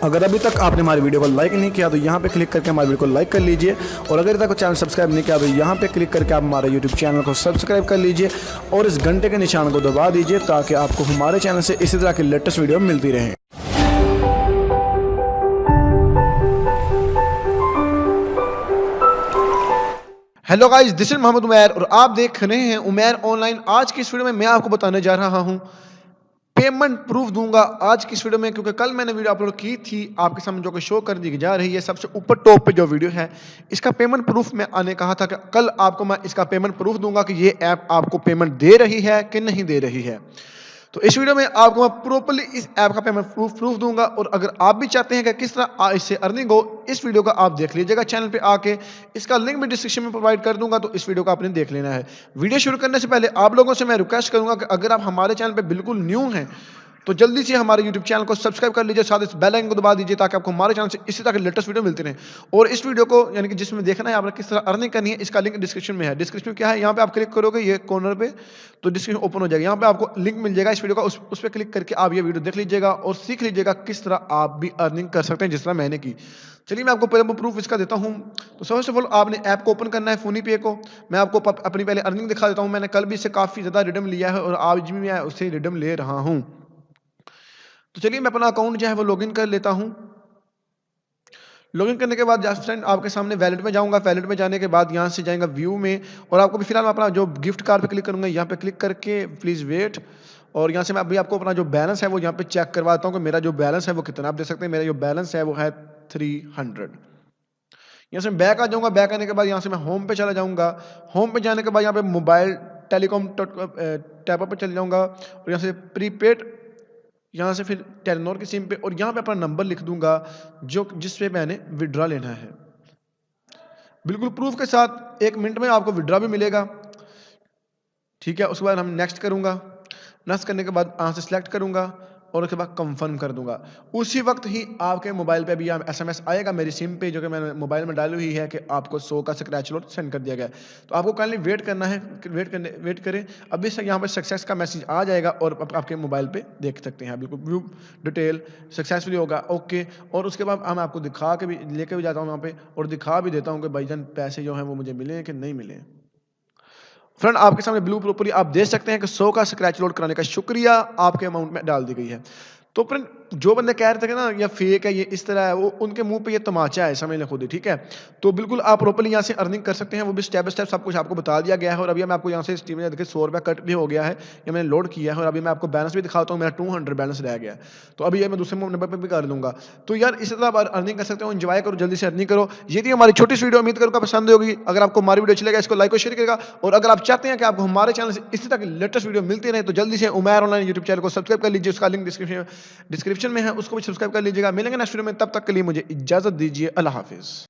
अगर अभी तक आपने हमारी वीडियो को लाइक नहीं किया तो यहाँ पे क्लिक करके हमारी वीडियो को लाइक कर लीजिए, और अगर तक चैनल सब्सक्राइब नहीं किया तो यहाँ पे क्लिक करके आप हमारे यूट्यूब चैनल को सब्सक्राइब कर लीजिए और इस घंटे के निशान को दबा दीजिए ताकि आपको हमारे चैनल से इसी तरह की लेटेस्ट वीडियो मिलती रहे। Hello guys, this is Mohammad Umair और आप देख रहे हैं उमैर ऑनलाइन। आज की इस वीडियो में मैं आपको बताने जा रहा हूं, पेमेंट प्रूफ दूंगा आज की इस वीडियो में, क्योंकि कल मैंने वीडियो अपलोड की थी आपके सामने जो कि शो कर दी जा रही है सबसे ऊपर टॉप पे जो वीडियो है, इसका पेमेंट प्रूफ मैं आने कहा था कि कल आपको मैं इसका पेमेंट प्रूफ दूंगा कि ये ऐप आपको पेमेंट दे रही है कि नहीं दे रही है। तो इस वीडियो में आपको मैं प्रॉपर्ली इस ऐप का पेमेंट प्रूफ दूंगा, और अगर आप भी चाहते हैं कि किस तरह इससे अर्निंग हो, इस वीडियो का आप देख लीजिएगा चैनल पे आके। इसका लिंक भी डिस्क्रिप्शन में प्रोवाइड कर दूंगा, तो इस वीडियो को आपने देख लेना है। वीडियो शुरू करने से पहले आप लोगों से मैं रिक्वेस्ट करूंगा कि अगर आप हमारे चैनल पे बिल्कुल न्यू हैं तो जल्दी से हमारे YouTube चैनल को सब्सक्राइब कर लीजिए, साथ इस बेल आइकन को दबा दीजिए ताकि आपको हमारे चैनल से इसी तरह के लेटेस्ट वीडियो मिलते रहें। और इस वीडियो को यानी कि जिसमें देखना है आपने किस तरह अर्निंग करनी है, इसका लिंक डिस्क्रिप्शन में है। डिस्क्रिप्शन क्या है, यहाँ पे आप क्लिक करोगे ये कॉर्नर पे तो डिस्क्रिप्शन ओपन हो जाएगा। यहाँ पे आपको लिंक मिल जाएगा इस वीडियो का, उस पर क्लिक करके आप ये वीडियो देख लीजिएगा और सीख लीजिएगा किस तरह आप भी अर्निंग कर सकते हैं जिस तरह मैंने की। चलिए मैं आपको पहले प्रूफ इसका देता हूँ। तो फर्स्ट ऑफ ऑल आपने ऐप को ओपन करना है, फोनी पे को। मैं आपको अपनी पहले अर्निंग दिखा देता हूँ। मैंने कल भी इससे काफ़ी ज़्यादा रिडम लिया है और आज भी मैं उससे रिडम ले रहा हूँ। तो चलिए मैं अपना अकाउंट जो है वो लॉगिन कर लेता हूं। लॉगिन करने के बाद जस्ट फ्रेंड आपके सामने वैलेट में जाऊंगा। वैलेट में जाने के बाद यहां से जाएगा व्यू में, और आपको भी फिलहाल अपना जो गिफ्ट कार्ड पे क्लिक करूंगा, यहां पे क्लिक करके प्लीज वेट, और यहां से मैं अभी आपको अपना जो बैलेंस है वो यहां पे चेक करवाता हूं कि मेरा जो बैलेंस है वो कितना। आप देख सकते हैं मेरा जो बैलेंस है वो है 300। यहाँ से मैं बैक आ जाऊंगा। बैक आने के बाद यहाँ से मैं होम पे चला जाऊंगा। होम पे जाने के बाद यहाँ पे मोबाइल टेलीकॉम टैप पर चले जाऊंगा, और यहाँ से प्रीपेड, यहाँ से फिर टेलीनॉर की सिम पे, और यहाँ पे अपना नंबर लिख दूंगा जो जिस पे मैंने विड्रॉ लेना है, बिल्कुल प्रूफ के साथ। 1 मिनट में आपको विड्रॉ भी मिलेगा। ठीक है, उसके बाद हम नेक्स्ट करूंगा। नेक्स्ट करने के बाद यहाँ से सिलेक्ट करूंगा और उसके बाद कंफर्म कर दूंगा। उसी वक्त ही आपके मोबाइल पे भी SMS आएगा मेरी सिम पे, जो कि मैंने मोबाइल में डाली हुई है कि आपको 100 का स्क्रैच लोड सेंड कर दिया गया है। तो आपको काइंडली वेट करना है, वेट करें। अभी से यहाँ पे सक्सेस का मैसेज आ जाएगा और आपके मोबाइल पे देख सकते हैं बिल्कुल व्यू डिटेल सक्सेसफुली होगा। ओके, और उसके बाद हम आपको दिखा के भी लेके भी जाता हूँ वहाँ पे और दिखा भी देता हूँ कि भाईजान पैसे जो हैं वो मुझे मिले हैं कि नहीं मिले। फ्रेंड आपके सामने ब्लू प्रॉपर्ली आप देख सकते हैं कि 100 का स्क्रैच लोड कराने का शुक्रिया आपके अमाउंट में डाल दी गई है। तो फ्रेंड जो बंदे कह रहे थे ना या फेक है ये इस तरह है, वो उनके मुंह पे ये तमाचा है, समझ लें खुद ही। ठीक है, तो बिल्कुल आप प्रॉपर्ली यहाँ से अर्निंग कर सकते हैं, वो भी स्टेप बाय स्टेप सब कुछ आपको बता दिया गया है। और अभी मैं आपको यहाँ से स्टीम में देखिए 100 रुपया कट भी हो गया है, ये मैंने लोड किया है। और अभी मैं आपको बैलेंस भी दिखाता हूँ, मेरा 200 बैलेंस रह गया है। तो अभी ये मैं दूसरे नंबर पर भी कर लूँगा। तो यार इसी तरह आप अर्निंग कर सकते हो, एंजॉय करो, जल्दी से अर्निंग करो। ये थी हमारी छोटी सी वीडियो, उम्मीद करूँगा पसंद होगी। अगर आपको हमारी वीडियो अच्छी लगे इसको लाइक और शेयर करेगा, और अगर आप चाहते हैं कि आपको हमारे चैनल से इसी तरह की लेटेस्ट वीडियो मिलती रहे तो जल्दी से उमैर ऑनलाइन यूट्यूब चैनल को सब्सक्राइब कर लीजिए। उसका लिंक डिस्क्रिप्शन में है, उसको भी सब्सक्राइब कर लीजिएगा। मिलेंगे नेक्स्ट वीडियो में, तब तक के लिए मुझे इजाजत दीजिए। अल्लाह हाफिज।